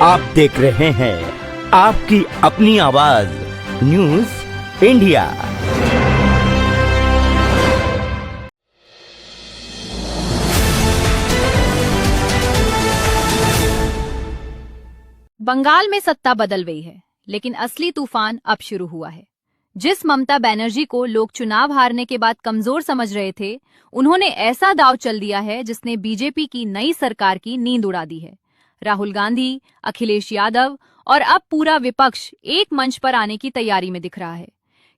आप देख रहे हैं आपकी अपनी आवाज न्यूज इंडिया। बंगाल में सत्ता बदल गई है, लेकिन असली तूफान अब शुरू हुआ है। जिस ममता बनर्जी को लोग चुनाव हारने के बाद कमजोर समझ रहे थे, उन्होंने ऐसा दांव चल दिया है जिसने बीजेपी की नई सरकार की नींद उड़ा दी है। राहुल गांधी, अखिलेश यादव और अब पूरा विपक्ष एक मंच पर आने की तैयारी में दिख रहा है।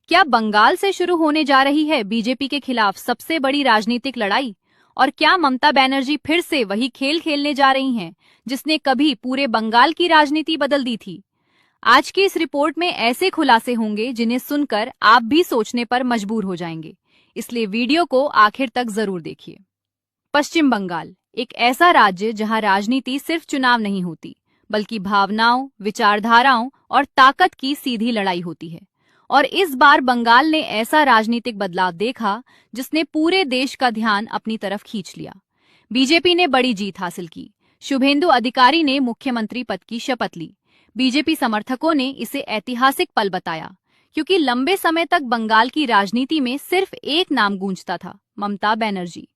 क्या बंगाल से शुरू होने जा रही है बीजेपी के खिलाफ सबसे बड़ी राजनीतिक लड़ाई? और क्या ममता बनर्जी फिर से वही खेल खेलने जा रही हैं जिसने कभी पूरे बंगाल की राजनीति बदल दी थी? आज की इस रिपोर्ट में ऐसे खुलासे होंगे जिन्हें सुनकर आप भी सोचने पर मजबूर हो जाएंगे, इसलिए वीडियो को आखिर तक जरूर देखिए। पश्चिम बंगाल एक ऐसा राज्य जहां राजनीति सिर्फ चुनाव नहीं होती, बल्कि भावनाओं, विचारधाराओं और ताकत की सीधी लड़ाई होती है। और इस बार बंगाल ने ऐसा राजनीतिक बदलाव देखा जिसने पूरे देश का ध्यान अपनी तरफ खींच लिया। बीजेपी ने बड़ी जीत हासिल की। शुभेंदु अधिकारी ने मुख्यमंत्री पद की शपथ ली। बीजेपी समर्थकों ने इसे ऐतिहासिक पल बताया, क्योंकि लंबे समय तक बंगाल की राजनीति में सिर्फ एक नाम गूंजता था, ममता बनर्जी।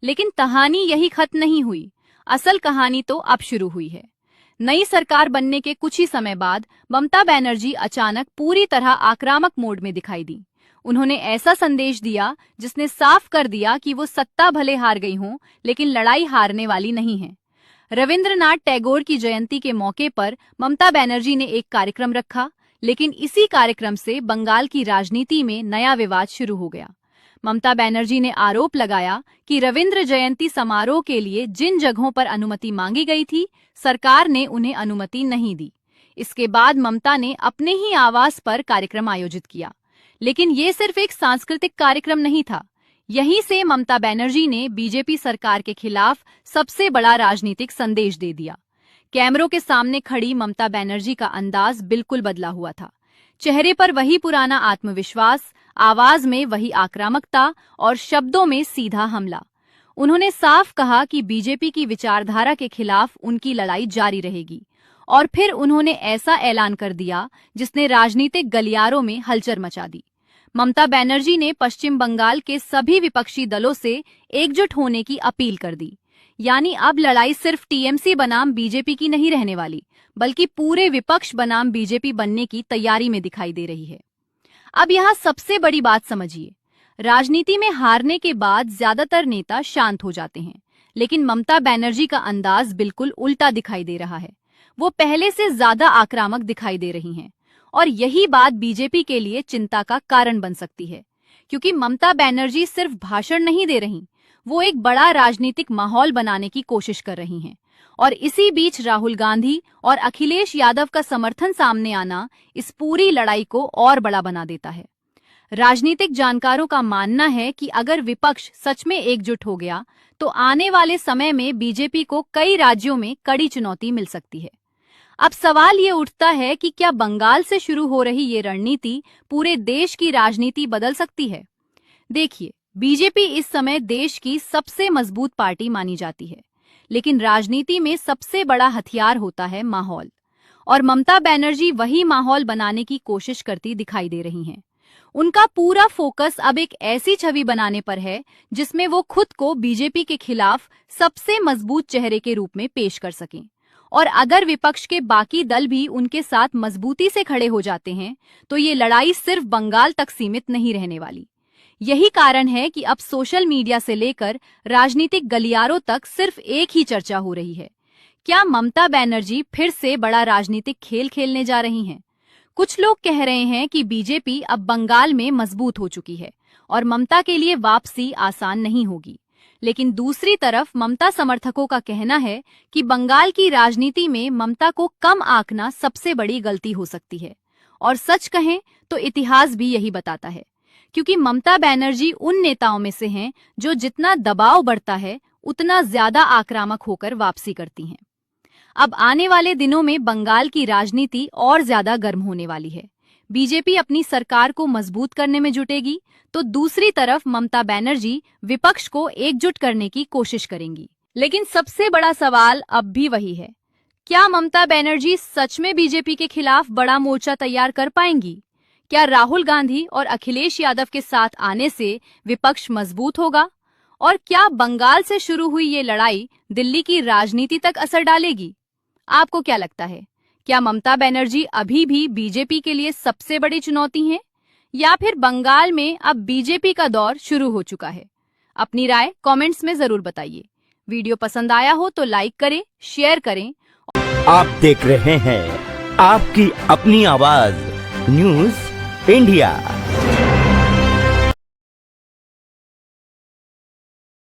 लेकिन कहानी यही खत्म नहीं हुई। असल कहानी तो अब शुरू हुई है। नई सरकार बनने के कुछ ही समय बाद ममता बनर्जी अचानक पूरी तरह आक्रामक मोड में दिखाई दी। उन्होंने ऐसा संदेश दिया जिसने साफ कर दिया कि वो सत्ता भले हार गई हों, लेकिन लड़ाई हारने वाली नहीं है। रविंद्रनाथ टैगोर की जयंती के मौके पर ममता बनर्जी ने एक कार्यक्रम रखा, लेकिन इसी कार्यक्रम से बंगाल की राजनीति में नया विवाद शुरू हो गया। ममता बनर्जी ने आरोप लगाया कि रविंद्र जयंती समारोह के लिए जिन जगहों पर अनुमति मांगी गई थी, सरकार ने उन्हें अनुमति नहीं दी। इसके बाद ममता ने अपने ही आवास पर कार्यक्रम आयोजित किया, लेकिन ये सिर्फ एक सांस्कृतिक कार्यक्रम नहीं था। यहीं से ममता बनर्जी ने बीजेपी सरकार के खिलाफ सबसे बड़ा राजनीतिक संदेश दे दिया। कैमरों के सामने खड़ी ममता बनर्जी का अंदाज बिल्कुल बदला हुआ था। चेहरे पर वही पुराना आत्मविश्वास, आवाज में वही आक्रामकता और शब्दों में सीधा हमला। उन्होंने साफ कहा कि बीजेपी की विचारधारा के खिलाफ उनकी लड़ाई जारी रहेगी। और फिर उन्होंने ऐसा ऐलान कर दिया जिसने राजनीतिक गलियारों में हलचल मचा दी। ममता बनर्जी ने पश्चिम बंगाल के सभी विपक्षी दलों से एकजुट होने की अपील कर दी। यानी अब लड़ाई सिर्फ टीएमसी बनाम बीजेपी की नहीं रहने वाली, बल्कि पूरे विपक्ष बनाम बीजेपी बनने की तैयारी में दिखाई दे रही है। अब यहाँ सबसे बड़ी बात समझिए, राजनीति में हारने के बाद ज्यादातर नेता शांत हो जाते हैं, लेकिन ममता बनर्जी का अंदाज बिल्कुल उल्टा दिखाई दे रहा है। वो पहले से ज्यादा आक्रामक दिखाई दे रही हैं, और यही बात बीजेपी के लिए चिंता का कारण बन सकती है, क्योंकि ममता बनर्जी सिर्फ भाषण नहीं दे रही, वो एक बड़ा राजनीतिक माहौल बनाने की कोशिश कर रही हैं। और इसी बीच राहुल गांधी और अखिलेश यादव का समर्थन सामने आना इस पूरी लड़ाई को और बड़ा बना देता है। राजनीतिक जानकारों का मानना है कि अगर विपक्ष सच में एकजुट हो गया, तो आने वाले समय में बीजेपी को कई राज्यों में कड़ी चुनौती मिल सकती है। अब सवाल ये उठता है कि क्या बंगाल से शुरू हो रही ये रणनीति पूरे देश की राजनीति बदल सकती है? देखिए, बीजेपी इस समय देश की सबसे मजबूत पार्टी मानी जाती है, लेकिन राजनीति में सबसे बड़ा हथियार होता है माहौल। और ममता बनर्जी वही माहौल बनाने की कोशिश करती दिखाई दे रही हैं। उनका पूरा फोकस अब एक ऐसी छवि बनाने पर है जिसमें वो खुद को बीजेपी के खिलाफ सबसे मजबूत चेहरे के रूप में पेश कर सकें। और अगर विपक्ष के बाकी दल भी उनके साथ मजबूती से खड़े हो जाते हैं, तो ये लड़ाई सिर्फ बंगाल तक सीमित नहीं रहने वाली। यही कारण है कि अब सोशल मीडिया से लेकर राजनीतिक गलियारों तक सिर्फ एक ही चर्चा हो रही है, क्या ममता बनर्जी फिर से बड़ा राजनीतिक खेल खेलने जा रही हैं? कुछ लोग कह रहे हैं कि बीजेपी अब बंगाल में मजबूत हो चुकी है और ममता के लिए वापसी आसान नहीं होगी। लेकिन दूसरी तरफ ममता समर्थकों का कहना है कि बंगाल की राजनीति में ममता को कम आंकना सबसे बड़ी गलती हो सकती है। और सच कहें तो इतिहास भी यही बताता है, क्योंकि ममता बनर्जी उन नेताओं में से हैं जो जितना दबाव बढ़ता है, उतना ज्यादा आक्रामक होकर वापसी करती हैं। अब आने वाले दिनों में बंगाल की राजनीति और ज्यादा गर्म होने वाली है। बीजेपी अपनी सरकार को मजबूत करने में जुटेगी, तो दूसरी तरफ ममता बनर्जी विपक्ष को एकजुट करने की कोशिश करेंगी। लेकिन सबसे बड़ा सवाल अब भी वही है, क्या ममता बनर्जी सच में बीजेपी के खिलाफ बड़ा मोर्चा तैयार कर पाएंगी? क्या राहुल गांधी और अखिलेश यादव के साथ आने से विपक्ष मजबूत होगा? और क्या बंगाल से शुरू हुई ये लड़ाई दिल्ली की राजनीति तक असर डालेगी? आपको क्या लगता है? क्या ममता बनर्जी अभी भी बीजेपी के लिए सबसे बड़ी चुनौती हैं? या फिर बंगाल में अब बीजेपी का दौर शुरू हो चुका है? अपनी राय कमेंट्स में जरूर बताइए। वीडियो पसंद आया हो तो लाइक करें, शेयर करें। आप देख रहे हैं आपकी अपनी आवाज न्यूज इंडिया।